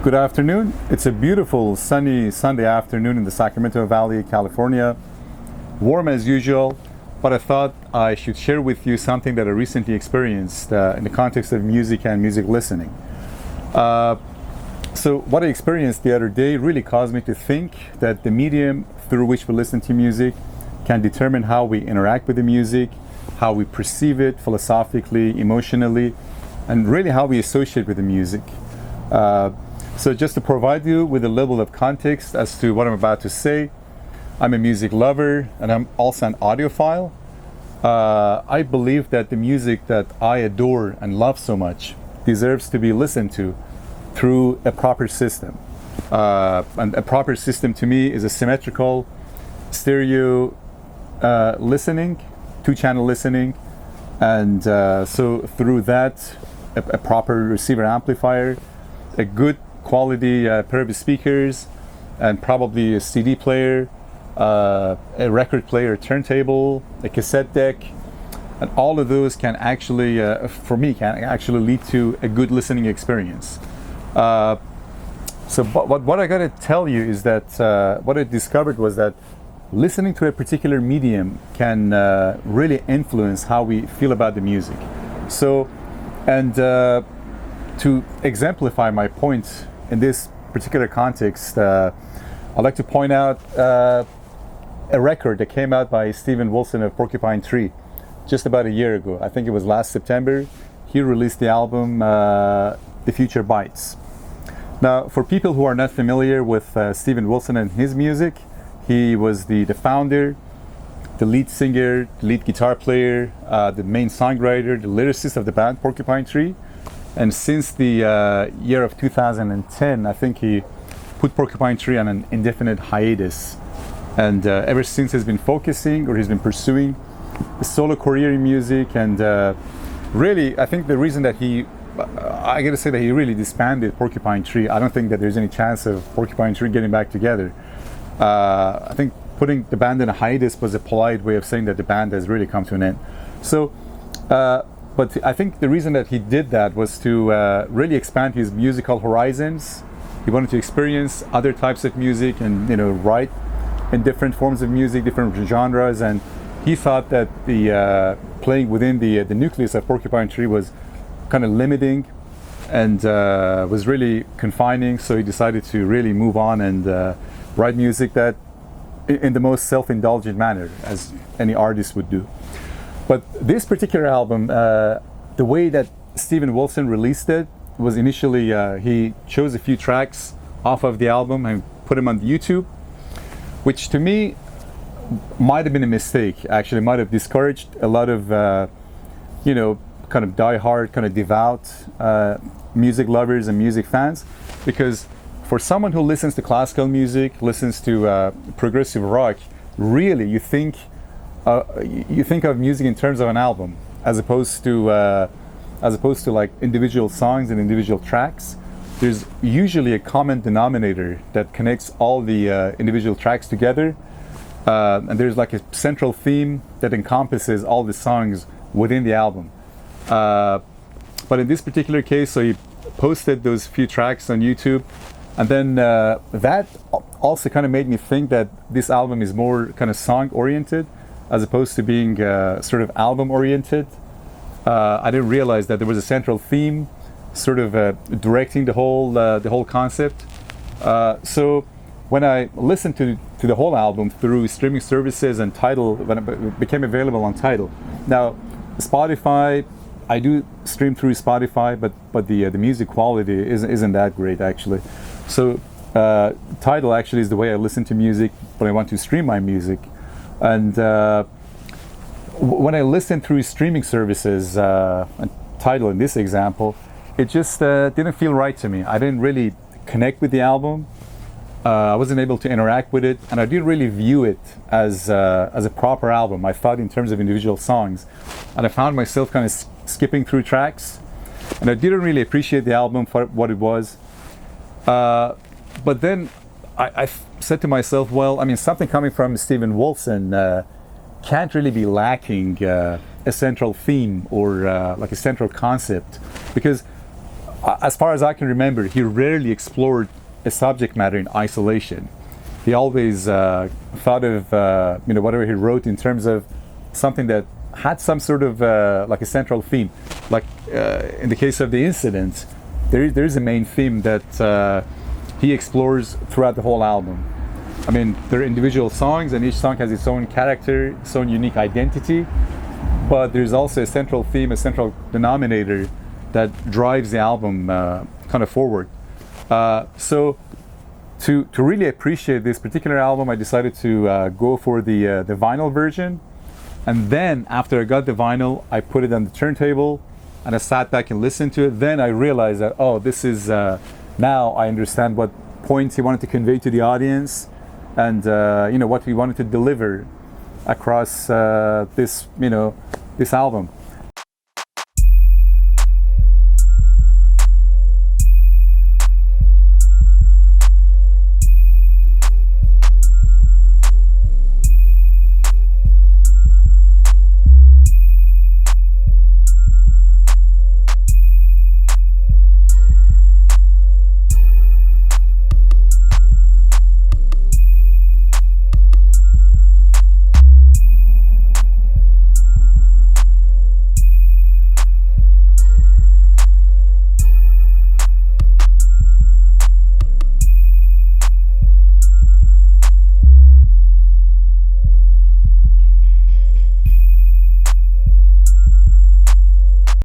Good afternoon. It's a beautiful sunny Sunday afternoon in the Sacramento Valley, California. Warm as usual, but I thought I should share with you something that I recently experienced in the context of music and music listening. So what I experienced the other day really caused me to think that the medium through which we listen to music can determine how we interact with the music, how we perceive it philosophically, emotionally, and really how we associate with the music. So just to provide you with a level of context as to what I'm about to say, I'm a music lover and I'm also an audiophile. I believe that the music that I adore and love so much deserves to be listened to through a proper system. And a proper system to me is a symmetrical stereo listening, two-channel listening, and so through that, a proper receiver amplifier, a good quality pair of speakers, and probably a CD player, a record player, a turntable, a cassette deck, and all of those can actually, for me, can actually lead to a good listening experience. So what I gotta tell you is that what I discovered was that listening to a particular medium can really influence how we feel about the music. So, and to exemplify my point in this particular context, I'd like to point out a record that came out by Steven Wilson of Porcupine Tree just about a year ago. I think it was last September. He released the album The Future Bites. Now, for people who are not familiar with Steven Wilson and his music, he was the founder, the lead singer, the lead guitar player, the main songwriter, the lyricist of the band Porcupine Tree. And since the year of 2010, I think he put Porcupine Tree on an indefinite hiatus. And ever since he's been focusing, or he's been pursuing a solo career in music. And really, I think the reason that I gotta say that he really disbanded Porcupine Tree. I don't think that there's any chance of Porcupine Tree getting back together. I think putting the band in a hiatus was a polite way of saying that the band has really come to an end. So, but I think the reason that he did that was to really expand his musical horizons. He wanted to experience other types of music and, write in different forms of music, different genres. And he thought that the playing within the nucleus of Porcupine Tree was kind of limiting and was really confining. So he decided to really move on and write music that in the most self-indulgent manner, as any artist would do. But this particular album, the way that Steven Wilson released it was initially he chose a few tracks off of the album and put them on YouTube, which to me might have been a mistake. Actually, might have discouraged a lot of kind of die-hard, kind of devout music lovers and music fans, because for someone who listens to classical music, listens to progressive rock, really you think of music in terms of an album, as opposed to like individual songs and individual tracks. There's usually a common denominator that connects all the individual tracks together, and there's like a central theme that encompasses all the songs within the album. But in this particular case, so he posted those few tracks on YouTube, and then that also kind of made me think that this album is more kind of song oriented as opposed to being sort of album oriented. I didn't realize that there was a central theme sort of directing the whole concept. So when I listened to the whole album through streaming services and Tidal, when it became available on Tidal. Now, Spotify, I do stream through Spotify, but the music quality isn't that great actually. So Tidal actually is the way I listen to music when I want to stream my music. And when I listen through streaming services, and Tidal in this example, it just didn't feel right to me. I didn't really connect with the album. I wasn't able to interact with it, and I didn't really view it as a proper album. I thought in terms of individual songs, and I found myself kind of skipping through tracks, and I didn't really appreciate the album for what it was. But then I said to myself, well, I mean, something coming from Steven Wilson can't really be lacking a central theme or like a central concept, because as far as I can remember, he rarely explored a subject matter in isolation. He always thought of whatever he wrote in terms of something that had some sort of like a central theme. Like in the case of the incident, there is a main theme that he explores throughout the whole album. I mean, there are individual songs, and each song has its own character, its own unique identity. But there's also a central theme, a central denominator that drives the album kind of forward. So to really appreciate this particular album, I decided to go for the vinyl version. And then after I got the vinyl, I put it on the turntable and I sat back and listened to it. Then I realized that, oh, this is, now I understand what points he wanted to convey to the audience, and what we wanted to deliver across this album.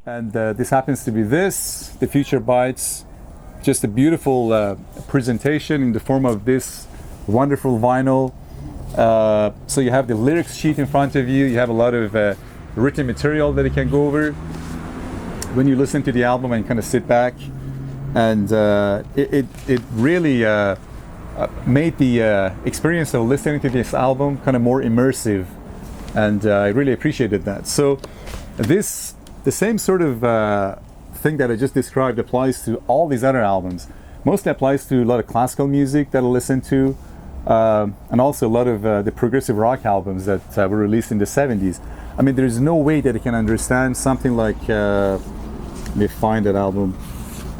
And this happens to be the Future Bites, just a beautiful presentation in the form of this wonderful vinyl. So you have the lyrics sheet in front of you, you have a lot of written material that you can go over when you listen to the album and kind of sit back. And it really made the experience of listening to this album kind of more immersive, and I really appreciated that. So the same sort of thing that I just described applies to all these other albums. Mostly applies to a lot of classical music that I listen to, and also a lot of the progressive rock albums that were released in the 70s. I mean, there's no way that I can understand something like, let me find that album,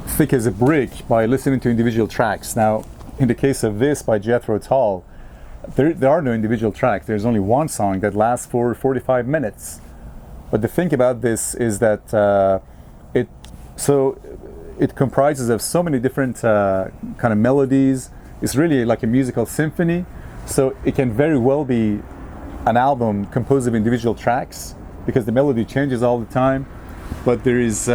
Thick as a Brick, by listening to individual tracks. Now, in the case of this by Jethro Tull, there are no individual tracks. There's only one song that lasts for 45 minutes. But the thing about this is that it comprises of so many different kind of melodies. It's really like a musical symphony. So it can very well be an album composed of individual tracks, because the melody changes all the time. But there is,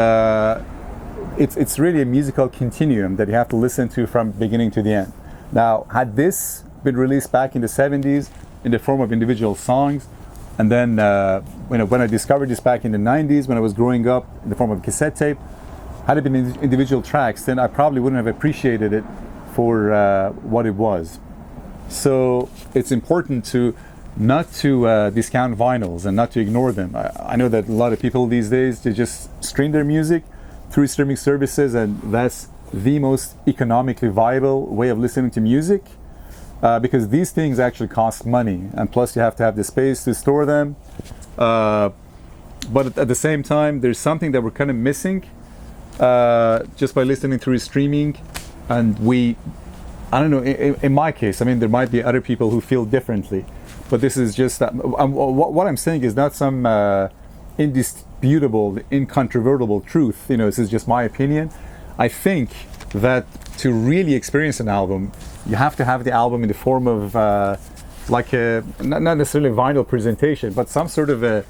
it's really a musical continuum that you have to listen to from beginning to the end. Now, had this been released back in the 70s in the form of individual songs, and then when I discovered this back in the 90s, when I was growing up, in the form of cassette tape, had it been individual tracks, then I probably wouldn't have appreciated it for what it was. So it's important not to discount vinyls and not to ignore them. I know that a lot of people these days, they just stream their music through streaming services, and that's the most economically viable way of listening to music. Because these things actually cost money, and plus you have to have the space to store them. But at the same time, there's something that we're kind of missing just by listening through streaming. And I don't know, in my case, I mean, there might be other people who feel differently, but this is just that. What I'm saying is not some indisputable, incontrovertible truth. This is just my opinion. I think that to really experience an album, you have to have the album in the form of like a, not necessarily a vinyl presentation, but some sort of a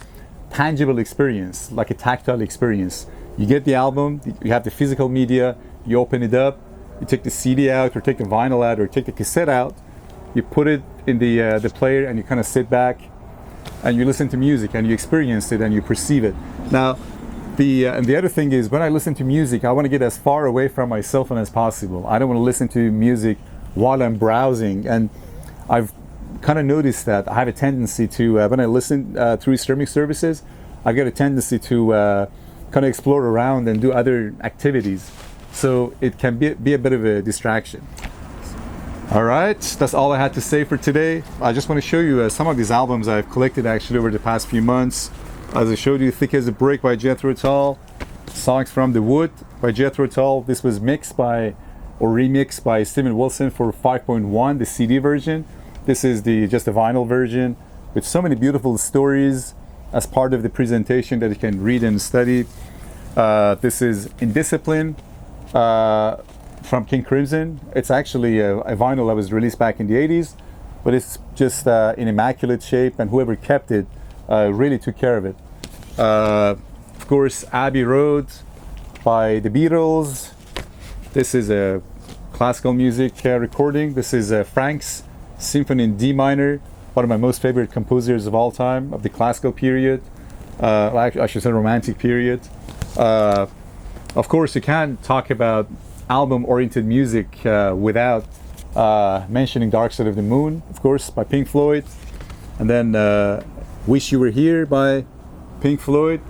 tangible experience, like a tactile experience. You get the album, you have the physical media, you open it up, you take the CD out, or take the vinyl out, or take the cassette out, you put it in the player, and you kind of sit back and you listen to music and you experience it and you perceive it. Now, and the other thing is, when I listen to music, I want to get as far away from my cell phone as possible. I don't want to listen to music while I'm browsing, and I've kind of noticed that I have a tendency to, when I listen through streaming services, I've got a tendency to kind of explore around and do other activities. So it can be a bit of a distraction. All right, that's all I had to say for today. I just want to show you some of these albums I've collected actually over the past few months. As I showed you, Thick as a Brick by Jethro Tull. songs from The Wood by Jethro Tull. This was mixed by, or remixed by Steven Wilson for 5.1, the CD version. This is just the vinyl version with so many beautiful stories as part of the presentation that you can read and study. This is Indiscipline from King Crimson. It's actually a vinyl that was released back in the 80s, but it's just in immaculate shape, and whoever kept it really took care of it. Of course, Abbey Road by the Beatles. This is a classical music recording. This is Frank's Symphony in D minor, one of my most favorite composers of all time, of the classical period, I should say romantic period. Of course, you can't talk about album-oriented music without mentioning Dark Side of the Moon, of course, by Pink Floyd. And then Wish You Were Here by Pink Floyd.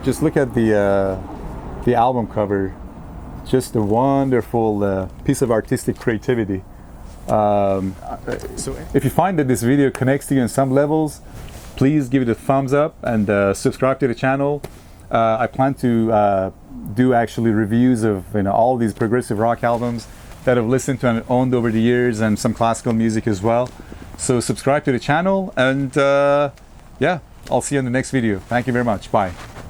Just look at the album cover. Just a wonderful piece of artistic creativity. So if you find that this video connects to you on some levels, please give it a thumbs up and subscribe to the channel. I plan to do actually reviews of all these progressive rock albums that I've listened to and owned over the years, and some classical music as well. So subscribe to the channel, and yeah, I'll see you in the next video. Thank you very much. Bye.